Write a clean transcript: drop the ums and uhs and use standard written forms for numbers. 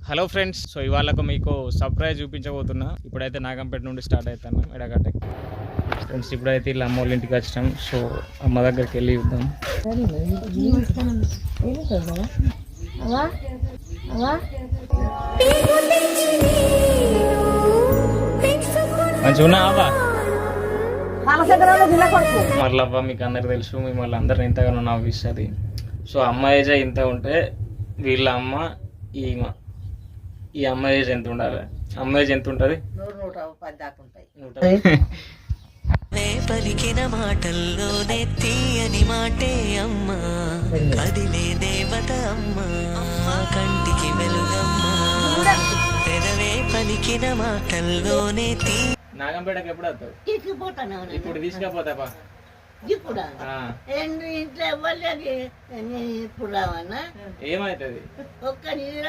Hello friends, so ఇవాళకు మీకు surprise చూపించబోతున్నా. ఇప్పుడైతే నాగంపేట నుండి స్టార్ట్ అవుతాను ఎడగట్టకి. ఫ్రెండ్స్ ఇప్పుడైతే ఇలా అమ్మ వాళ్ళ ఇంటికి వచ్చినాం. సో అమ్మ దగ్గరికి వెళ్ళి చూద్దాం. మంచిగా ఉన్నావా? మళ్ళీ అవ్వ మీకు అందరికి తెలుసు, మిమ్మల్ని అందరిని ఇంతగానో నవ్విస్తుంది. సో అమ్మ ఏజ్ ఇంత ఉంటే వీళ్ళ అమ్మ ఈ అమ్మ ఏజ్ ఎంత ఉండాలి? అమ్మ ఏజ్ ఎంత ఉంటుంది? పలికిన మాటల్లోనే తీయని మాటే అమ్మ, అదిలే దేవత అమ్మ, కంటికి వెలుగమ్మ. పెదవే పలికిన మాటల్లోనే నాగంపేటకి ఎప్పుడు వస్తావు? ఇప్పుడు తీసుకపోతాపా. ఇప్పుడు ఇంట్లో ఇవ్వలేదు. ఇప్పుడు రావన్నా ఏమైతుంది? ఒక్క నీళ్ళు